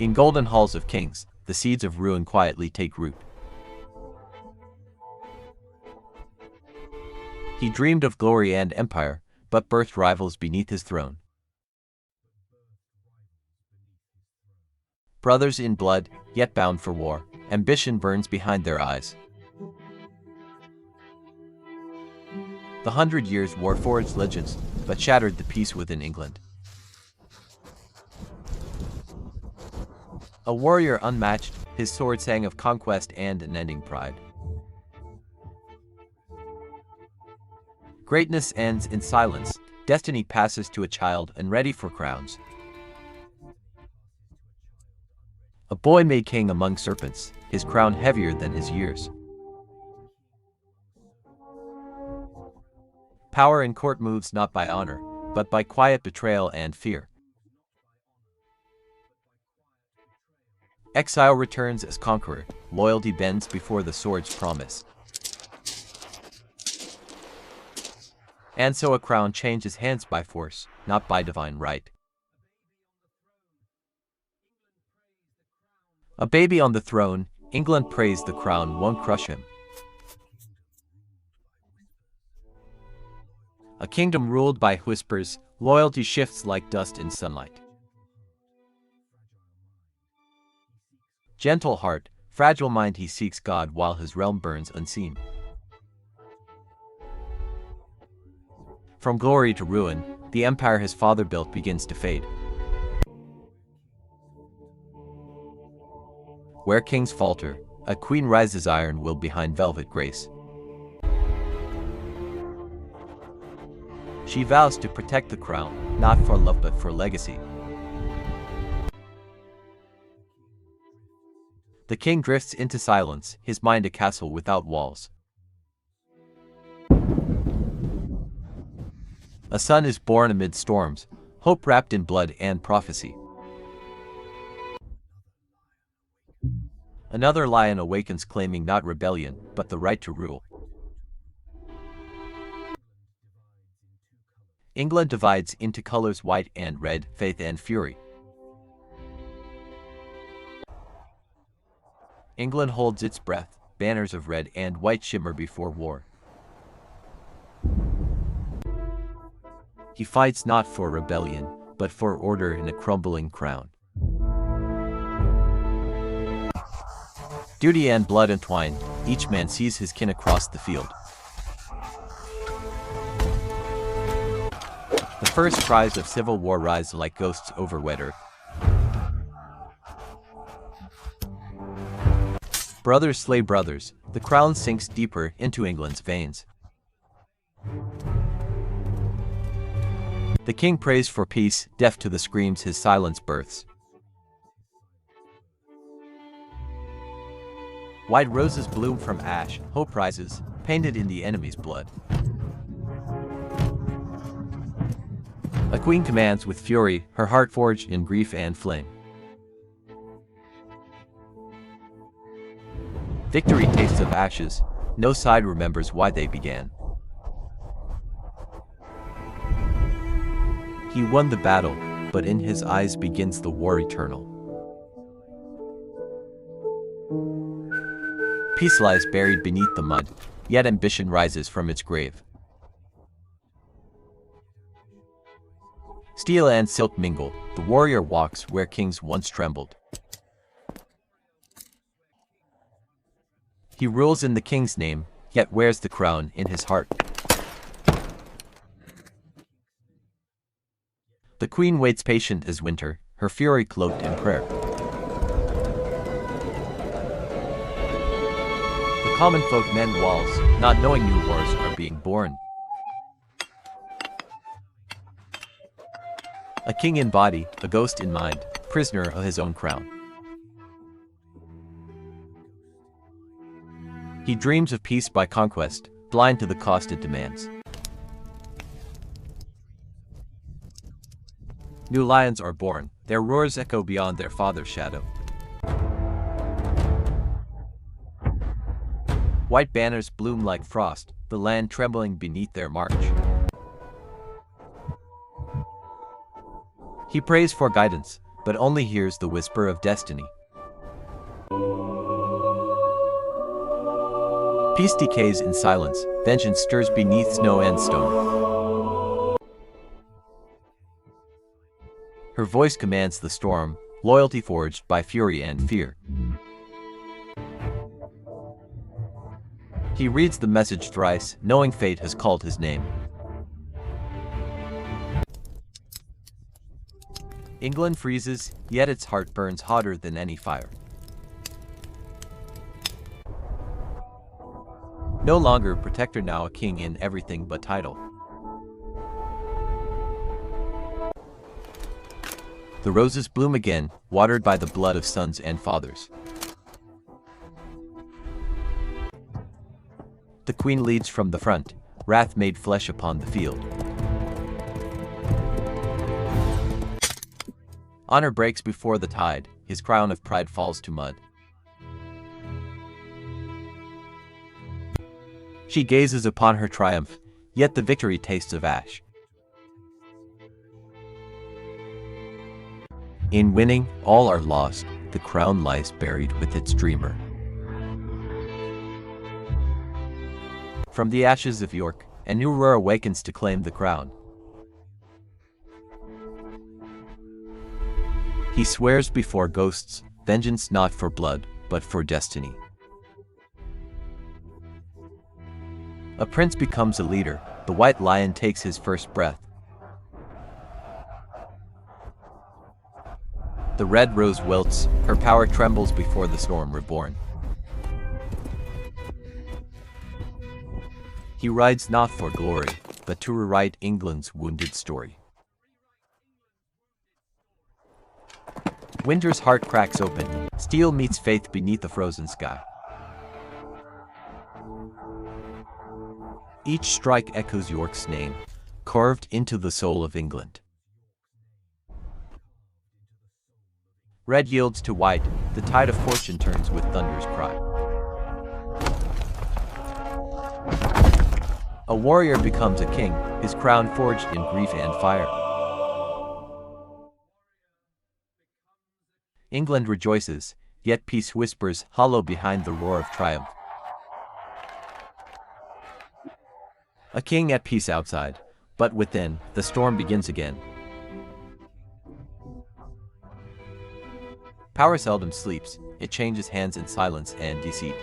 In golden halls of kings, the seeds of ruin quietly take root. He dreamed of glory and empire, but birthed rivals beneath his throne. Brothers in blood, yet bound for war, ambition burns behind their eyes. The 100 Years' War forged legends, but shattered the peace within England. A warrior unmatched, his sword sang of conquest and unending pride. Greatness ends in silence, destiny passes to a child unready for crowns. A boy made king among serpents, his crown heavier than his years. Power in court moves not by honor, but by quiet betrayal and fear. Exile returns as conqueror, loyalty bends before the sword's promise. And so a crown changes hands by force, not by divine right. A baby on the throne, England prays the crown won't crush him. A kingdom ruled by whispers, loyalty shifts like dust in sunlight. Gentle heart, fragile mind, he seeks God while his realm burns unseen. From glory to ruin, the empire his father built begins to fade. Where kings falter, a queen rises iron-willed behind velvet grace. She vows to protect the crown, not for love but for legacy. The king drifts into silence, his mind a castle without walls. A son is born amid storms, hope wrapped in blood and prophecy. Another lion awakens, claiming not rebellion, but the right to rule. England divides into colors white and red, faith and fury. England holds its breath, banners of red and white shimmer before war. He fights not for rebellion, but for order in a crumbling crown. Duty and blood entwined, each man sees his kin across the field. The first cries of civil war rise like ghosts over wet earth. Brothers slay brothers, the crown sinks deeper into England's veins. The king prays for peace, deaf to the screams his silence births. White roses bloom from ash, hope rises, painted in the enemy's blood. A queen commands with fury, her heart forged in grief and flame. Victory tastes of ashes, no side remembers why they began. He won the battle, but in his eyes begins the war eternal. Peace lies buried beneath the mud, yet ambition rises from its grave. Steel and silk mingle, the warrior walks where kings once trembled. He rules in the king's name, yet wears the crown in his heart. The queen waits patient as winter, her fury cloaked in prayer. The common folk mend walls, not knowing new wars are being born. A king in body, a ghost in mind, prisoner of his own crown. He dreams of peace by conquest, blind to the cost it demands. New lions are born, their roars echo beyond their father's shadow. White banners bloom like frost, the land trembling beneath their march. He prays for guidance, but only hears the whisper of destiny. Peace decays in silence, vengeance stirs beneath snow and stone. Her voice commands the storm, loyalty forged by fury and fear. He reads the message thrice, knowing fate has called his name. England freezes, yet its heart burns hotter than any fire. No longer protector, now a king in everything but title. The roses bloom again, watered by the blood of sons and fathers. The queen leads from the front, wrath made flesh upon the field. Honor breaks before the tide, his crown of pride falls to mud. She gazes upon her triumph, yet the victory tastes of ash. In winning, all are lost, the crown lies buried with its dreamer. From the ashes of York, a new roar awakens to claim the crown. He swears before ghosts, vengeance not for blood, but for destiny. A prince becomes a leader, the white lion takes his first breath. The red rose wilts, her power trembles before the storm reborn. He rides not for glory, but to rewrite England's wounded story. Winter's heart cracks open, steel meets faith beneath the frozen sky. Each strike echoes York's name, carved into the soul of England. Red yields to white, the tide of fortune turns with thunder's cry. A warrior becomes a king, his crown forged in grief and fire. England rejoices, yet peace whispers hollow behind the roar of triumph. A king at peace outside, but within, the storm begins again. Power seldom sleeps, it changes hands in silence and deceit.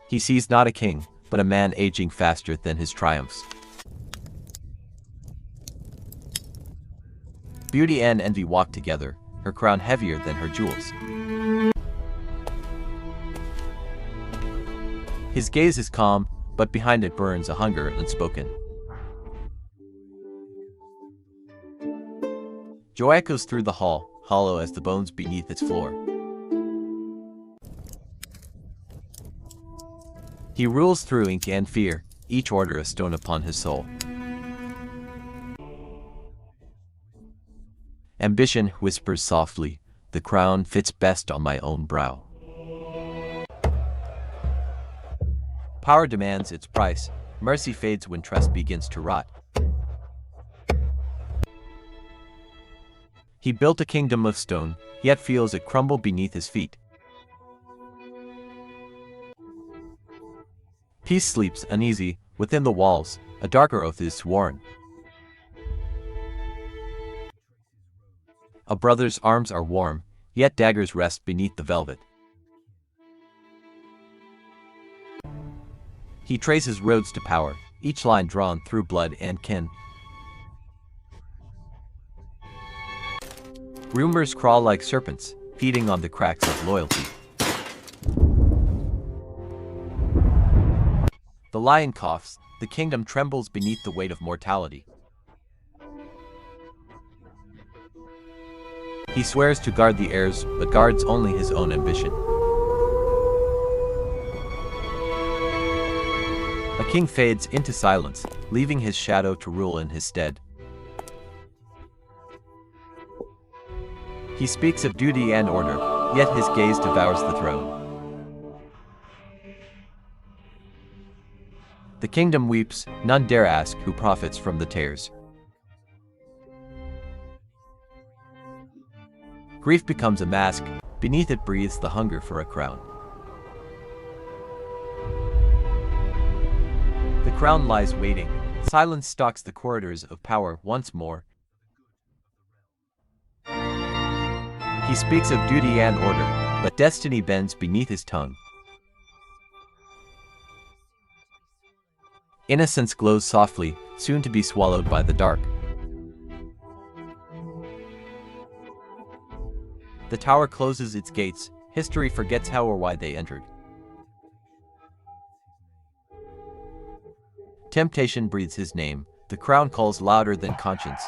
He sees not a king, but a man aging faster than his triumphs. Beauty and envy walk together, her crown heavier than her jewels. His gaze is calm, but behind it burns a hunger unspoken. Joy echoes through the hall, hollow as the bones beneath its floor. He rules through ink and fear, each order a stone upon his soul. Ambition whispers softly, the crown fits best on my own brow. Power demands its price, mercy fades when trust begins to rot. He built a kingdom of stone, yet feels it crumble beneath his feet. Peace sleeps uneasy, within the walls, a darker oath is sworn. A brother's arms are warm, yet daggers rest beneath the velvet. He traces roads to power, each line drawn through blood and kin. Rumors crawl like serpents, feeding on the cracks of loyalty. The lion coughs, the kingdom trembles beneath the weight of mortality. He swears to guard the heirs, but guards only his own ambition. A king fades into silence, leaving his shadow to rule in his stead. He speaks of duty and order, yet his gaze devours the throne. The kingdom weeps, none dare ask who profits from the tears. Grief becomes a mask, beneath it breathes the hunger for a crown. The crown lies waiting, silence stalks the corridors of power once more. He speaks of duty and order, but destiny bends beneath his tongue. Innocence glows softly, soon to be swallowed by the dark. The tower closes its gates, history forgets how or why they entered. Temptation breathes his name, the crown calls louder than conscience.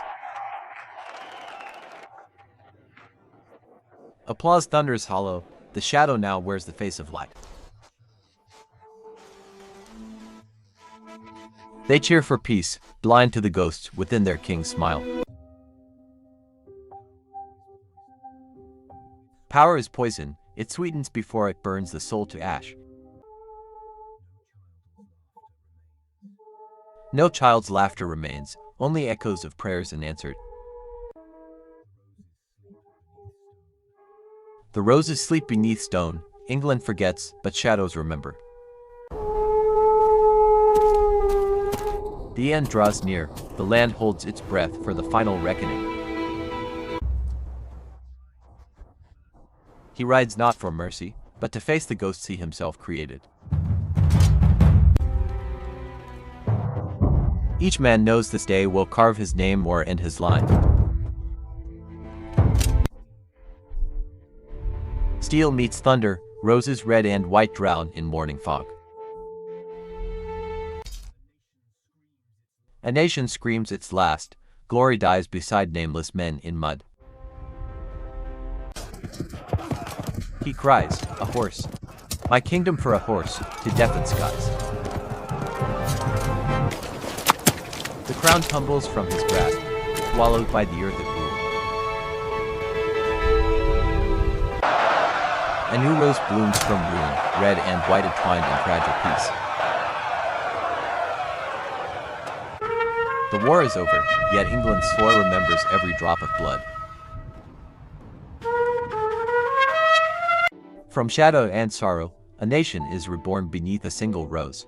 Applause thunders hollow, the shadow now wears the face of light. They cheer for peace, blind to the ghosts within their king's smile. Power is poison, it sweetens before it burns the soul to ash. No child's laughter remains, only echoes of prayers unanswered. The roses sleep beneath stone, England forgets, but shadows remember. The end draws near, the land holds its breath for the final reckoning. He rides not for mercy, but to face the ghosts he himself created. Each man knows this day will carve his name or end his line. Steel meets thunder, roses red and white drown in morning fog. A nation screams its last, glory dies beside nameless men in mud. He cries, a horse. My kingdom for a horse, to deafened skies. The crown tumbles from his grasp, swallowed by the earth it ruled. A new rose blooms from ruin, red and white entwined in fragile peace. The war is over, yet England's soil remembers every drop of blood. From shadow and sorrow, a nation is reborn beneath a single rose.